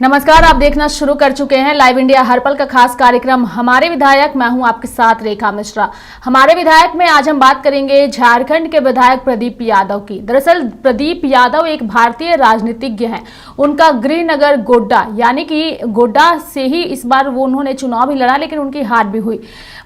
नमस्कार, आप देखना शुरू कर चुके हैं लाइव इंडिया हर पल का खास कार्यक्रम हमारे विधायक। मैं हूं आपके साथ रेखा मिश्रा। हमारे विधायक में आज हम बात करेंगे झारखंड के विधायक प्रदीप यादव की। दरअसल प्रदीप यादव एक भारतीय राजनीतिज्ञ हैं। उनका गृहनगर गोड्डा यानी कि गोड्डा से ही इस बार उन्होंने चुनाव भी लड़ा, लेकिन उनकी हार भी हुई।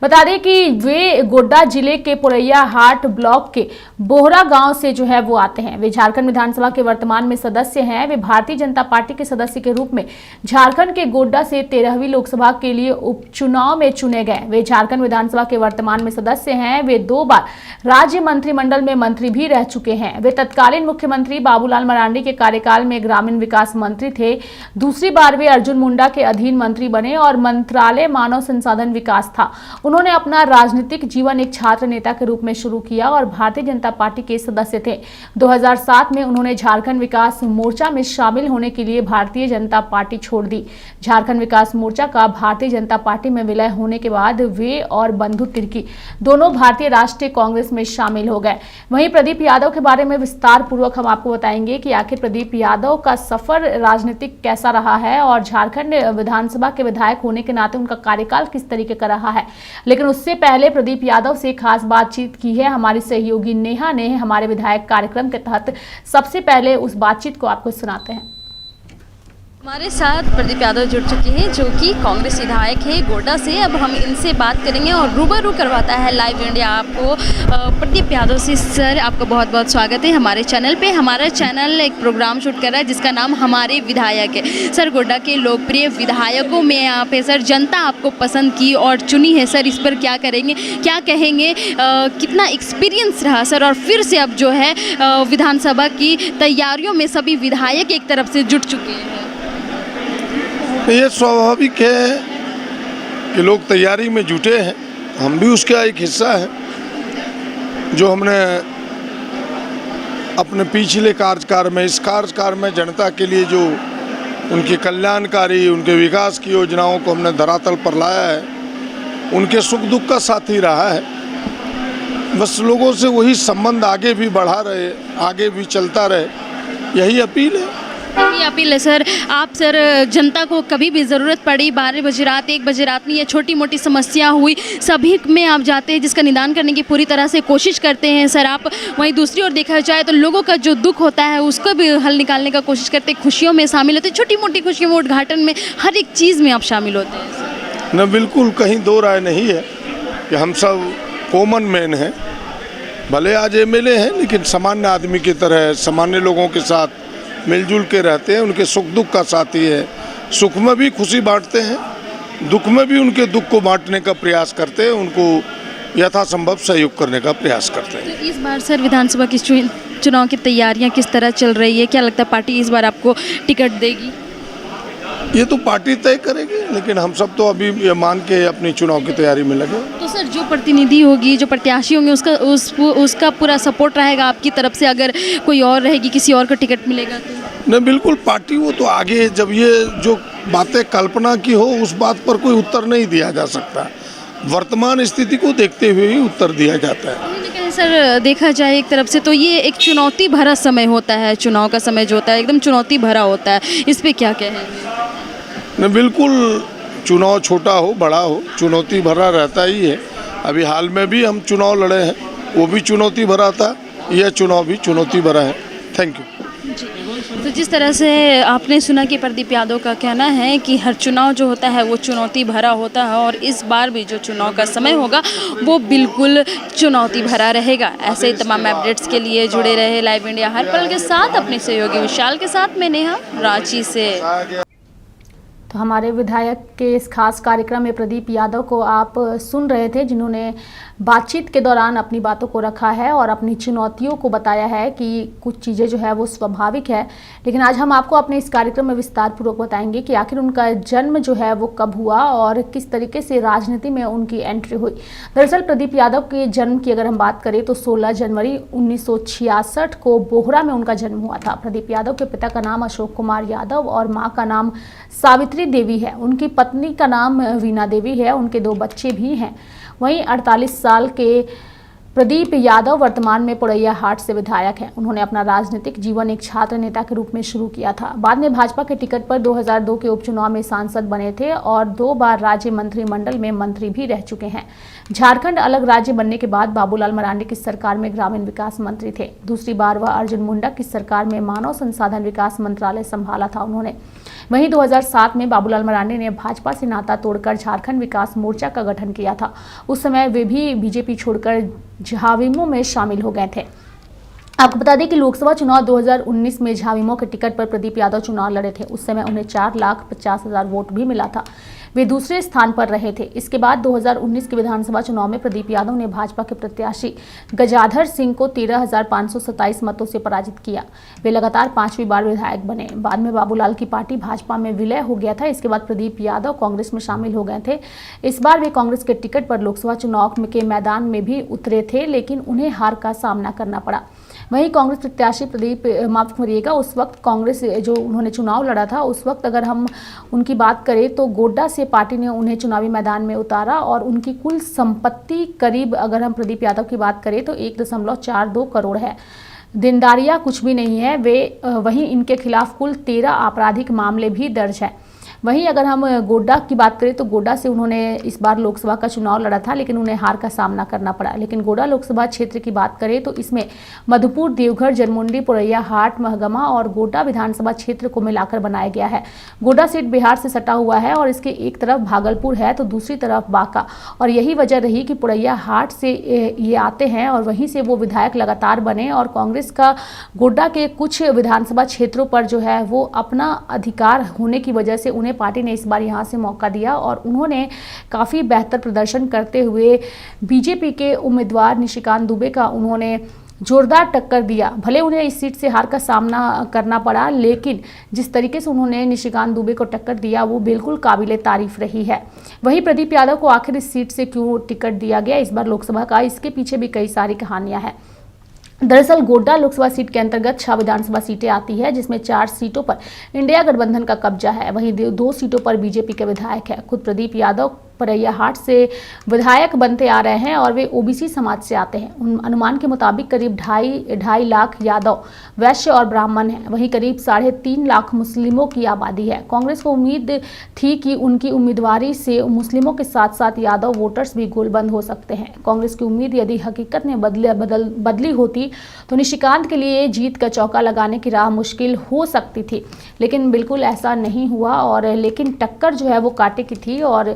बता दें कि वे गोड्डा जिले के पुरैया हाट ब्लॉक के बोहरा गांव से जो है वो आते हैं। वे झारखंड विधानसभा के वर्तमान में सदस्य हैं। वे भारतीय जनता पार्टी के सदस्य के रूप में झारखंड के गोड्डा से 13वीं लोकसभा के लिए उपचुनाव में चुने गए। वे झारखंड विधानसभा के वर्तमान में सदस्य हैं। वे 2 बार राज्य मंत्रिमंडल में मंत्री भी रह चुके हैं। वे तत्कालीन मुख्यमंत्री बाबूलाल मरांडी के कार्यकाल में ग्रामीण विकास मंत्री थे। दूसरी बार वे अर्जुन मुंडा के अधीन मंत्री बने और मंत्रालय मानव संसाधन विकास था। उन्होंने अपना राजनीतिक जीवन एक छात्र नेता के रूप में शुरू किया और भारतीय जनता पार्टी के सदस्य थे। 2007 में उन्होंने झारखंड विकास मोर्चा में शामिल होने के लिए भारतीय जनता पार्टी छोड़ दी। झारखंड विकास मोर्चा का भारतीय जनता पार्टी में विलय होने के बाद वे और बंधु तिर्की दोनों भारतीय राष्ट्रीय कांग्रेस में शामिल हो गए। वहीं प्रदीप यादव के बारे में विस्तार पूर्वक हम आपको बताएंगे कि आखिर प्रदीप यादव का सफर राजनीतिक कैसा रहा है और झारखंड विधानसभा के विधायक होने के नाते उनका कार्यकाल किस तरीके का रहा है। लेकिन उससे पहले प्रदीप यादव से खास बातचीत की है हमारी सहयोगी नेहा ने हमारे विधायक कार्यक्रम के तहत। सबसे पहले उस बातचीत को आपको सुनाते हैं। हमारे साथ प्रदीप यादव जुड़ चुके हैं जो कि कांग्रेस विधायक है गोड्डा से। अब हम इनसे बात करेंगे और रूबरू करवाता है लाइव इंडिया आपको प्रदीप यादव से। सर, आपका बहुत बहुत स्वागत है हमारे चैनल पे। हमारा चैनल एक प्रोग्राम शूट कर रहा है जिसका नाम हमारे विधायक है। सर, गोड्डा के लोकप्रिय विधायकों में यहाँ पे सर जनता आपको पसंद की और चुनी है। सर, इस पर क्या करेंगे, क्या कहेंगे, कितना एक्सपीरियंस रहा सर? और फिर से अब जो है विधानसभा की तैयारियों में सभी विधायक एक तरफ से जुट चुके हैं। ये स्वाभाविक है कि लोग तैयारी में जुटे हैं। हम भी उसका एक हिस्सा है। जो हमने अपने पिछले कार्यकाल में, इस कार्यकाल में जनता के लिए जो उनकी कल्याणकारी, उनके विकास की योजनाओं को हमने धरातल पर लाया है, उनके सुख दुख का साथी रहा है। बस लोगों से वही संबंध आगे भी बढ़ा रहे, आगे भी चलता रहे, यही अपील है। यही अपील है सर। आप सर जनता को कभी भी ज़रूरत पड़ी, 12 बजे रात, 1 बजे रात में या छोटी मोटी समस्या हुई, सभी में आप जाते हैं, जिसका निदान करने की पूरी तरह से कोशिश करते हैं सर आप। वहीं दूसरी ओर देखा जाए तो लोगों का जो दुख होता है उसको भी हल निकालने का कोशिश करते हैं, खुशियों में शामिल होते हैं, छोटी मोटी खुशियों में, उद्घाटन में, हर एक चीज़ में आप शामिल होते हैं। न, बिल्कुल कहीं दो राय नहीं है कि हम सब कॉमन मैन हैं। भले आज MLA हैं, लेकिन सामान्य आदमी की तरह सामान्य लोगों के साथ मिलजुल के रहते हैं। उनके सुख दुख का साथी है। सुख में भी खुशी बांटते हैं, दुख में भी उनके दुख को बांटने का प्रयास करते हैं, उनको यथासंभव सहयोग करने का प्रयास करते हैं। तो इस बार सर विधानसभा की चुनाव की तैयारियां किस तरह चल रही है? क्या लगता है पार्टी इस बार आपको टिकट देगी? ये तो पार्टी तय करेगी, लेकिन हम सब तो अभी ये मान के अपनी चुनाव की तैयारी में लगे। तो सर जो प्रतिनिधि होगी, जो प्रत्याशी होंगे, उसका पूरा सपोर्ट रहेगा आपकी तरफ से? अगर कोई और रहेगी, किसी और को टिकट मिलेगा तो? नहीं, बिल्कुल पार्टी वो तो आगे, जब ये जो बातें कल्पना की हो उस बात पर कोई उत्तर नहीं दिया जा सकता। वर्तमान स्थिति को देखते हुए ही उत्तर दिया जाता है। लेकिन सर देखा जाए एक तरफ से तो ये एक चुनौती भरा समय होता है। चुनाव का समय जो होता है एकदम चुनौती भरा होता है, इस पर क्या कहेंगे? नहीं, बिल्कुल चुनाव छोटा हो बड़ा हो, चुनौती भरा रहता ही है। अभी हाल में भी हम चुनाव लड़े हैं, वो भी चुनौती भरा था, यह चुनाव भी चुनौती भरा है। थैंक यू जी। तो जिस तरह से आपने सुना कि प्रदीप यादव का कहना है कि हर चुनाव जो होता है वो चुनौती भरा होता है और इस बार भी जो चुनाव का समय होगा वो बिल्कुल चुनौती भरा रहेगा। ऐसे ही तमाम अपडेट्स के लिए जुड़े रहे लाइव इंडिया हर पल के साथ अपने सहयोगी विशाल के साथ। मैं नेहा, रांची से। तो हमारे विधायक के इस खास कार्यक्रम में प्रदीप यादव को आप सुन रहे थे, जिन्होंने बातचीत के दौरान अपनी बातों को रखा है और अपनी चुनौतियों को बताया है कि कुछ चीज़ें जो है वो स्वाभाविक है। लेकिन आज हम आपको अपने इस कार्यक्रम में विस्तार पूर्वक बताएंगे कि आखिर उनका जन्म जो है वो कब हुआ और किस तरीके से राजनीति में उनकी एंट्री हुई। दरअसल प्रदीप यादव के जन्म की अगर हम बात करें तो 16 जनवरी 1966 को बोहरा में उनका जन्म हुआ था। प्रदीप यादव के पिता का नाम अशोक कुमार यादव और माँ का नाम सावित्री देवी है। उनकी पत्नी का नाम वीना देवी है। उनके 2 बच्चे भी हैं। वहीं 48 साल के प्रदीप यादव वर्तमान में पुरैया हाट से विधायक हैं। उन्होंने अपना राजनीतिक जीवन एक छात्र नेता के रूप में शुरू किया था। बाद में भाजपा के टिकट पर 2002 के उपचुनाव में सांसद बने थे और 2 बार राज्य मंत्रिमंडल में मंत्री भी रह चुके हैं। झारखंड अलग राज्य बनने के बाद बाबूलाल मरांडी की सरकार में ग्रामीण विकास मंत्री थे। दूसरी बार वह अर्जुन मुंडा की सरकार में मानव संसाधन विकास मंत्रालय संभाला था उन्होंने। वहीं 2007 में बाबूलाल मरांडी ने भाजपा से नाता तोड़कर झारखंड विकास मोर्चा का गठन किया था। उस समय वे भी बीजेपी छोड़कर झाविमो में शामिल हो गए थे। आपको बता दें कि लोकसभा चुनाव 2019 में झाविमो के टिकट पर प्रदीप यादव चुनाव लड़े थे। उस समय उन्हें 4,50,000 वोट भी मिला था। वे दूसरे स्थान पर रहे थे। इसके बाद 2019 के विधानसभा चुनाव में प्रदीप यादव ने भाजपा के प्रत्याशी गजाधर सिंह को 13,527 मतों से पराजित किया। वे लगातार 5वीं बार विधायक बने। बाद में बाबूलाल की पार्टी भाजपा में विलय हो गया था। इसके बाद प्रदीप यादव कांग्रेस में शामिल हो गए थे। इस बार वे कांग्रेस के टिकट पर लोकसभा चुनाव के मैदान में भी उतरे थे, लेकिन उन्हें हार का सामना करना पड़ा। वहीं कांग्रेस प्रत्याशी प्रदीप माफ करिएगा उस वक्त कांग्रेस जो उन्होंने चुनाव लड़ा था, उस वक्त अगर हम उनकी बात करें तो गोड्डा से पार्टी ने उन्हें चुनावी मैदान में उतारा और उनकी कुल संपत्ति करीब, अगर हम प्रदीप यादव की बात करें तो 1.42 करोड़ है। देनदारियां कुछ भी नहीं है। वहीं इनके खिलाफ कुल 13 आपराधिक मामले भी दर्ज है। वहीं अगर हम गोड्डा की बात करें तो गोड्डा से उन्होंने इस बार लोकसभा का चुनाव लड़ा था, लेकिन उन्हें हार का सामना करना पड़ा। लेकिन गोड्डा लोकसभा क्षेत्र की बात करें तो इसमें मधुपुर, देवघर, जरमुंडी, पुरैया हाट, महगमा और गोड्डा विधानसभा क्षेत्र को मिलाकर बनाया गया है। गोड्डा सीट बिहार से सटा हुआ है और इसके एक तरफ भागलपुर है तो दूसरी तरफ बांका, और यही वजह रही कि पुरैया हाट से ये आते हैं और वहीं से वो विधायक लगातार बने। और कांग्रेस का गोड्डा के कुछ विधानसभा क्षेत्रों पर जो है वो अपना अधिकार होने की वजह से उन्हें पार्टी ने इस बार यहां से मौका दिया और उन्होंने काफी बेहतर प्रदर्शन करते हुए बीजेपी के उम्मीदवार निशिकांत दुबे का उन्होंने जोरदार टक्कर दिया। भले उन्हें इस सीट से हार का सामना करना पड़ा, लेकिन जिस तरीके से उन्होंने निशिकांत दुबे को टक्कर दिया वो बिल्कुल काबिले तारीफ रही है। वहीं प्रदीप यादव को आखिर इस सीट से क्यों टिकट दिया गया इस बार लोकसभा का, इसके पीछे भी कई सारी कहानियां हैं। दरअसल गोड्डा लोकसभा सीट के अंतर्गत 6 विधानसभा सीटें आती है, जिसमें 4 सीटों पर इंडिया गठबंधन का कब्जा है। वहीं 2 सीटों पर बीजेपी के विधायक है। खुद प्रदीप यादव पुरैया हाट से विधायक बनते आ रहे हैं और वे ओबीसी समाज से आते हैं। अनुमान के मुताबिक करीब 2.5 लाख यादव, वैश्य और ब्राह्मण हैं। वहीं करीब 3.5 लाख मुस्लिमों की आबादी है। कांग्रेस को उम्मीद थी कि उनकी उम्मीदवारी से मुस्लिमों के साथ साथ यादव वोटर्स भी गोलबंद हो सकते हैं। कांग्रेस की उम्मीद यदि हकीकत में बदली होती तो निशिकांत के लिए जीत का चौका लगाने की राह मुश्किल हो सकती थी, लेकिन बिल्कुल ऐसा नहीं हुआ। और लेकिन टक्कर जो है वो कांटे की थी और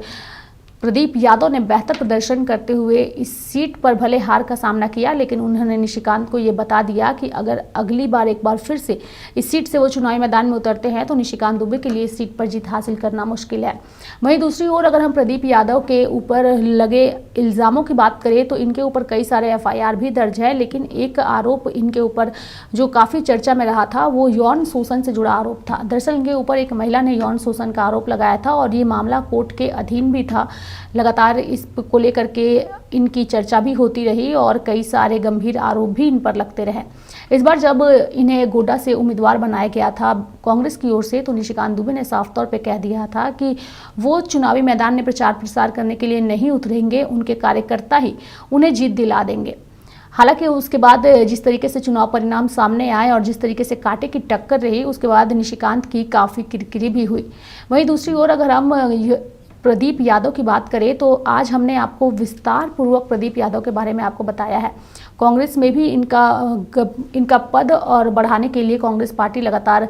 प्रदीप यादव ने बेहतर प्रदर्शन करते हुए इस सीट पर भले हार का सामना किया, लेकिन उन्होंने निशिकांत को ये बता दिया कि अगर अगली बार एक बार फिर से इस सीट से वो चुनावी मैदान में उतरते हैं तो निशिकांत दुबे के लिए इस सीट पर जीत हासिल करना मुश्किल है। वहीं दूसरी ओर अगर हम प्रदीप यादव के ऊपर लगे इल्ज़ामों की बात करें तो इनके ऊपर कई सारे FIR भी दर्ज है, लेकिन एक आरोप इनके ऊपर जो काफ़ी चर्चा में रहा था वो यौन शोषण से जुड़ा आरोप था। दरअसल इनके ऊपर एक महिला ने यौन शोषण का आरोप लगाया था और ये मामला कोर्ट के अधीन भी था। लगातार इस को लेकर के इनकी चर्चा भी होती रही और कई सारे गंभीर आरोप भी इन पर लगते रहे। इस बार जब इन्हें गोड्डा से उम्मीदवार बनाया गया था कांग्रेस की ओर से, तो निशिकांत दुबे ने साफ तौर पे कह दिया था कि वो चुनावी मैदान में प्रचार प्रसार करने के लिए नहीं उतरेंगे, उनके कार्यकर्ता ही उन्हें जीत दिला देंगे। हालांकि उसके बाद जिस तरीके से चुनाव परिणाम सामने आए और जिस तरीके से कांटे की टक्कर रही, उसके बाद निशिकांत की काफ़ी किरकिरी भी हुई। वहीं दूसरी ओर अगर हम प्रदीप यादव की बात करें तो आज हमने आपको विस्तार पूर्वक प्रदीप यादव के बारे में आपको बताया है। कांग्रेस में भी इनका पद और बढ़ाने के लिए कांग्रेस पार्टी लगातार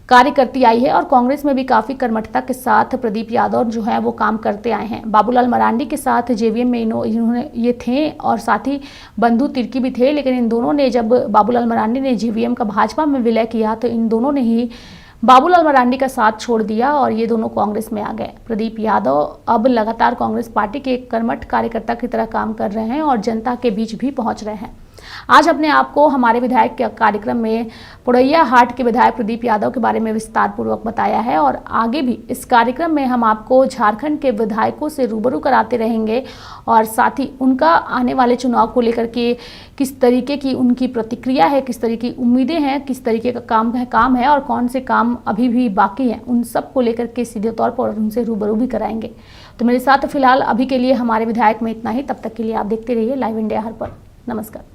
कार्य करती आई है और कांग्रेस में भी काफ़ी कर्मठता के साथ प्रदीप यादव जो है वो काम करते आए हैं। बाबूलाल मरांडी के साथ JVM में इन्होंने ये थे और साथ ही बंधु तिर्की भी थे, लेकिन इन दोनों ने जब बाबूलाल मरांडी ने JVM का भाजपा में विलय किया तो इन दोनों ने ही बाबूलाल मरांडी का साथ छोड़ दिया और ये दोनों कांग्रेस में आ गए। प्रदीप यादव अब लगातार कांग्रेस पार्टी के एक कर्मठ कार्यकर्ता की तरह काम कर रहे हैं और जनता के बीच भी पहुंच रहे हैं। आज अपने आपको हमारे विधायक के कार्यक्रम में पुरैया हाट के विधायक प्रदीप यादव के बारे में विस्तार पूर्वक बताया है और आगे भी इस कार्यक्रम में हम आपको झारखंड के विधायकों से रूबरू कराते रहेंगे और साथ ही उनका आने वाले चुनाव को लेकर के किस तरीके की उनकी प्रतिक्रिया है, किस तरीके की उम्मीदें हैं, किस तरीके का काम है और कौन से काम अभी भी बाकी हैं, उन सब को लेकर के सीधे तौर पर उनसे रूबरू भी कराएंगे। तो मेरे साथ फिलहाल अभी के लिए हमारे विधायक में इतना ही। तब तक के लिए आप देखते रहिए लाइव इंडिया हर पल। नमस्कार।